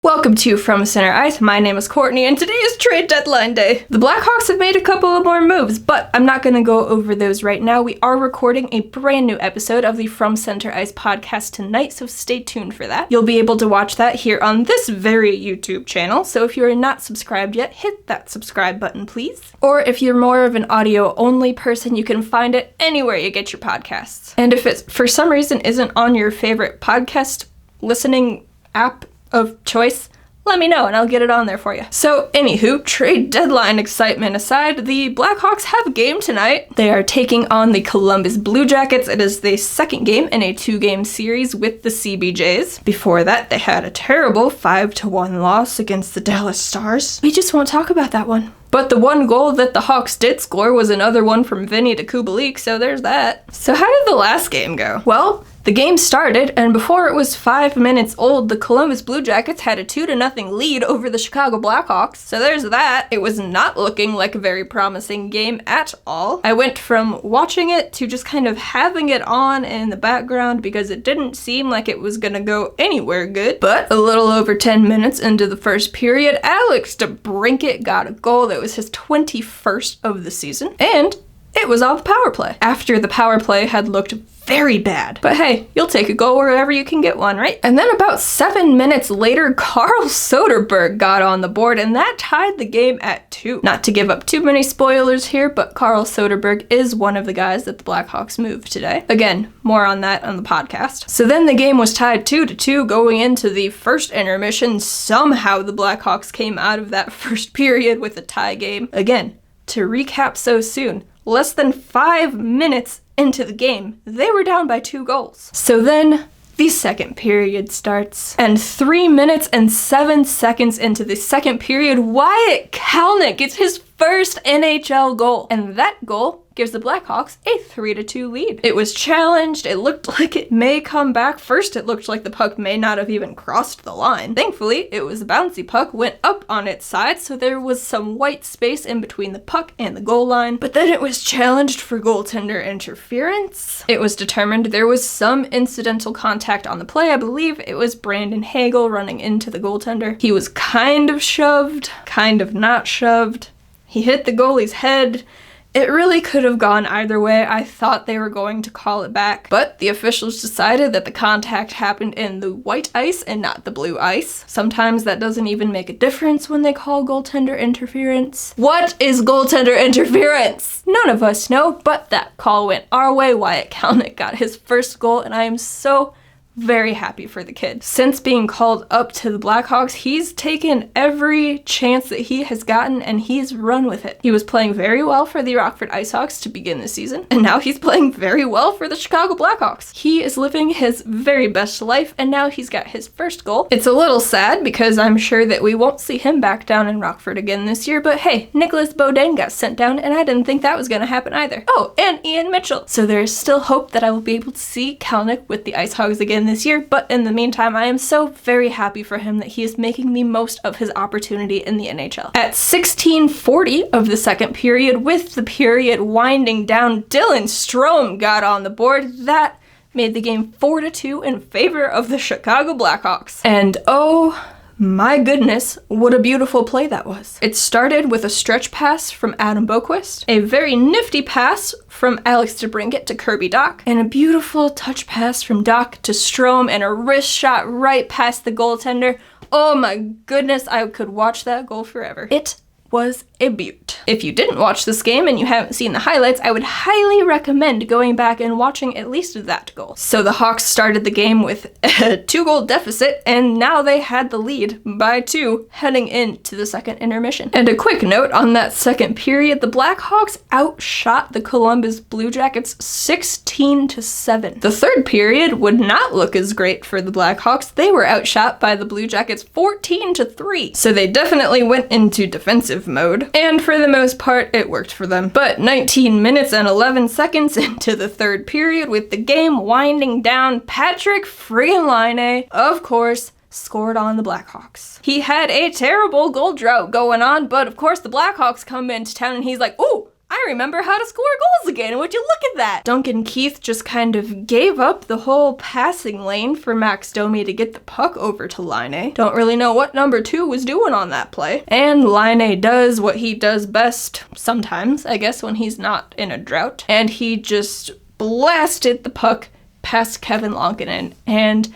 Welcome to From Center Ice. My name is Courtney, and today is trade deadline day. The Blackhawks have made a couple of more moves, but I'm not going to go over those right now. We are recording a brand new episode of the From Center Ice podcast tonight, so stay tuned for that. You'll be able to watch that here on this very YouTube channel, so if you are not subscribed yet, hit that subscribe button, please. Or if you're more of an audio-only person, you can find it anywhere you get your podcasts. And if it, for some reason, isn't on your favorite podcast listening app of choice, let me know and I'll get it on there for you. So anywho, trade deadline excitement aside, the Blackhawks have a game tonight. They are taking on the Columbus Blue Jackets. It is the second game in a 2-game series with the CBJs. Before that, they had a terrible 5-1 loss against the Dallas Stars. We just won't talk about that one. But the one goal that the Hawks did score was another one from Vinny to Kubalik, so there's that. So how did the last game go? Well, the game started, and before it was 5 minutes old, the Columbus Blue Jackets had a 2-0 lead over the Chicago Blackhawks. So there's that. It was not looking like a very promising game at all. I went from watching it to just kind of having it on in the background because it didn't seem like it was gonna go anywhere good. But a little over 10 minutes into the first period, Alex DeBrincat got a goal that was his 21st of the season, and it was on the power play. After the power play had looked very bad. But hey, you'll take a goal wherever you can get one, right? And then about 7 minutes later, Carl Soderberg got on the board, and that tied the game at 2. Not to give up too many spoilers here, but Carl Soderberg is one of the guys that the Blackhawks moved today. Again, more on that on the podcast. So then the game was tied 2-2 going into the first intermission. Somehow the Blackhawks came out of that first period with a tie game. Again, to recap so soon, less than 5 minutes into the game, they were down by 2 goals. So then the second period starts, and 3 minutes and 7 seconds into the second period, Wyatt Kalynuk gets his first NHL goal, and that goal gives the Blackhawks a 3-2 lead. It was challenged. It looked like it may come back. First, it looked like the puck may not have even crossed the line. Thankfully, it was a bouncy puck, went up on its side, so there was some white space in between the puck and the goal line. But then it was challenged for goaltender interference. It was determined there was some incidental contact on the play. I believe it was Brandon Hagel running into the goaltender. He was kind of shoved, kind of not shoved. He hit the goalie's head. It really could have gone either way. I thought they were going to call it back, but the officials decided that the contact happened in the white ice and not the blue ice. Sometimes that doesn't even make a difference when they call goaltender interference. What is goaltender interference? None of us know, but that call went our way. Wyatt Kalynuk got his first goal, and I am so very happy for the kid. Since being called up to the Blackhawks, he's taken every chance that he has gotten and he's run with it. He was playing very well for the Rockford IceHawks to begin the season, and now he's playing very well for the Chicago Blackhawks. He is living his very best life, and now he's got his first goal. It's a little sad because I'm sure that we won't see him back down in Rockford again this year, but hey, Nicholas Beaudin got sent down, and I didn't think that was going to happen either. Oh, and Ian Mitchell. So there's still hope that I will be able to see Kalynuk with the IceHogs again this year, but in the meantime, I am so very happy for him that he is making the most of his opportunity in the NHL. At 16:40 of the second period, with the period winding down, Dylan Strome got on the board. That made the game 4-2 in favor of the Chicago Blackhawks. And oh my goodness, what a beautiful play that was. It started with a stretch pass from Adam Boquist, a very nifty pass from Alex DeBrincat to Kirby Dach, and a beautiful touch pass from Dach to Strome, and a wrist shot right past the goaltender. Oh my goodness, I could watch that goal forever. It was a beaut. If you didn't watch this game and you haven't seen the highlights, I would highly recommend going back and watching at least that goal. So the Hawks started the game with a 2-goal deficit, and now they had the lead by 2 heading into the second intermission. And a quick note on that second period, the Blackhawks outshot the Columbus Blue Jackets 16-7. The third period would not look as great for the Blackhawks. They were outshot by the Blue Jackets 14-3. So they definitely went into defensive mode, and for the most part it worked for them. But 19 minutes and 11 seconds into the third period, with the game winding down, Patrick friggin' Laine, of course, scored on the Blackhawks. He had a terrible goal drought going on, but of course the Blackhawks come into town and he's like, "Ooh, I I remember how to score goals again. Would you look at that? Duncan Keith just kind of gave up the whole passing lane for Max Domi to get the puck over to Laine. Don't really know what number 2 was doing on that play. And Laine does what he does best sometimes, I guess, when he's not in a drought. And he just blasted the puck past Kevin Lankinen, and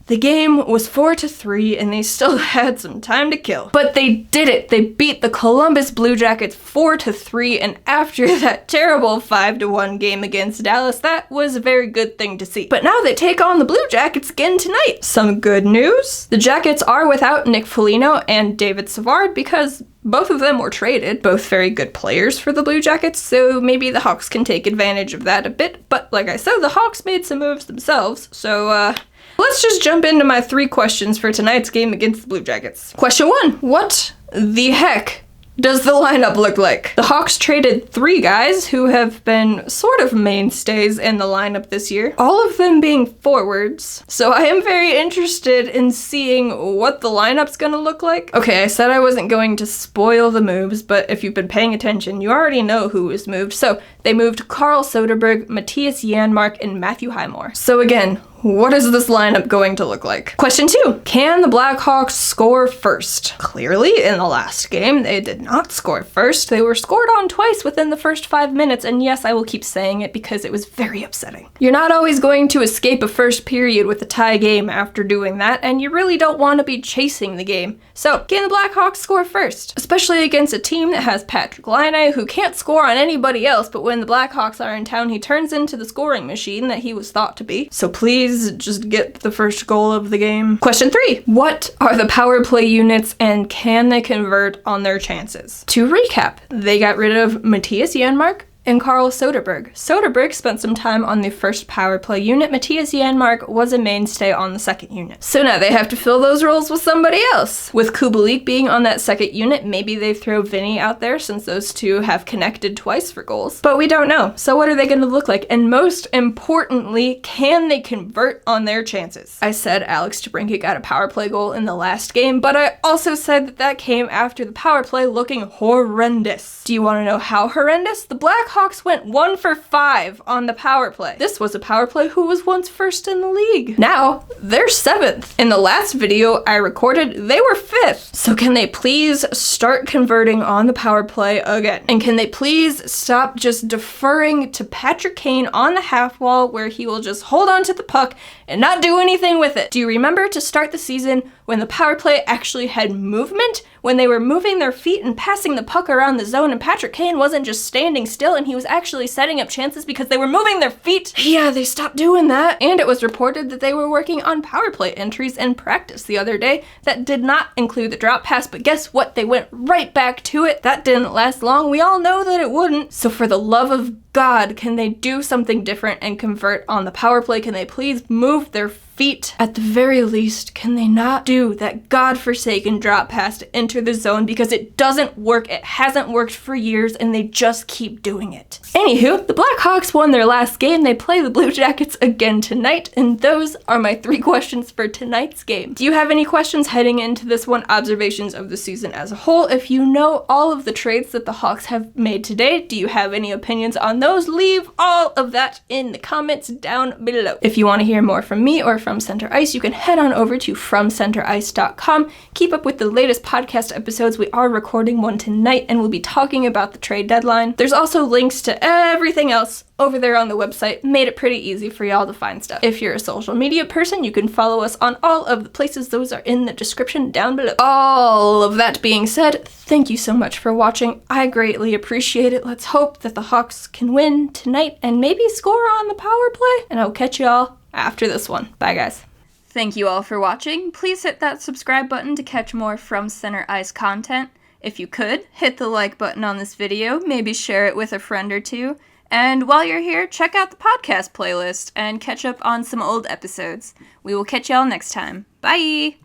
the game was 4-3, and they still had some time to kill. But they did it! They beat the Columbus Blue Jackets 4-3, and after that terrible 5-1 game against Dallas, that was a very good thing to see. But now they take on the Blue Jackets again tonight. Some good news. The Jackets are without Nick Foligno and David Savard because both of them were traded, both very good players for the Blue Jackets, so maybe the Hawks can take advantage of that a bit. But like I said, the Hawks made some moves themselves, so let's just jump into my 3 questions for tonight's game against the Blue Jackets. Question 1. What the heck does the lineup look like? The Hawks traded 3 guys who have been sort of mainstays in the lineup this year, all of them being forwards, so I am very interested in seeing what the lineup's gonna look like. Okay, I said I wasn't going to spoil the moves, but if you've been paying attention, you already know who was moved. So they moved Carl Soderberg, Matthias Janmark, and Matthew Highmore. So again, what is this lineup going to look like? Question 2. Can the Blackhawks score first? Clearly, in the last game, they did not score first. They were scored on twice within the first 5 minutes, and yes, I will keep saying it because it was very upsetting. You're not always going to escape a first period with a tie game after doing that, and you really don't want to be chasing the game. So, can the Blackhawks score first? Especially against a team that has Patrick Laine, who can't score on anybody else, but when the Blackhawks are in town, he turns into the scoring machine that he was thought to be. So please, just get the first goal of the game. Question 3. What are the power play units and can they convert on their chances? To recap, they got rid of Matthias Janmark and Carl Soderberg. Soderberg spent some time on the first power play unit. Matthias Janmark was a mainstay on the second unit. So now they have to fill those roles with somebody else. With Kubalik being on that second unit, maybe they throw Vinny out there since those two have connected twice for goals. But we don't know. So what are they going to look like? And most importantly, can they convert on their chances? I said Alex DeBrincat got a power play goal in the last game, but I also said that that came after the power play looking horrendous. Do you want to know how horrendous? The Blackhawks went 1 for 5 on the power play. This was a power play who was once first in the league. Now, they're 7th. In the last video I recorded, they were 5th. So can they please start converting on the power play again? And can they please stop just deferring to Patrick Kane on the half wall where he will just hold on to the puck and not do anything with it? Do you remember to start the season when the power play actually had movement? When they were moving their feet and passing the puck around the zone and Patrick Kane wasn't just standing still and he was actually setting up chances because they were moving their feet? Yeah, they stopped doing that. And it was reported that they were working on power play entries in practice the other day that did not include the drop pass, but guess what? They went right back to it. That didn't last long. We all know that it wouldn't. So for the love of God, can they do something different and convert on the power play? Can they please move their feet? At the very least, can they not do that godforsaken drop pass to enter the zone because it doesn't work, it hasn't worked for years, and they just keep doing it. Anywho, the Blackhawks won their last game. They play the Blue Jackets again tonight, and those are my 3 questions for tonight's game. Do you have any questions heading into this one? Observations of the season as a whole? If you know all of the trades that the Hawks have made today, do you have any opinions on those? Leave all of that in the comments down below. If you want to hear more from me or from Center Ice, you can head on over to FromCenterIce.com. Keep up with the latest podcast episodes. We are recording one tonight and we'll be talking about the trade deadline. There's also links to everything else over there on the website. Made it pretty easy for y'all to find stuff. If you're a social media person, you can follow us on all of the places. Those are in the description down below. All of that being said, thank you so much for watching. I greatly appreciate it. Let's hope that the Hawks can win tonight and maybe score on the power play. And I'll catch y'all after this one. Bye, guys. Thank you all for watching. Please hit that subscribe button to catch more From Center Ice content. If you could, hit the like button on this video, maybe share it with a friend or two. And while you're here, check out the podcast playlist and catch up on some old episodes. We will catch y'all next time. Bye!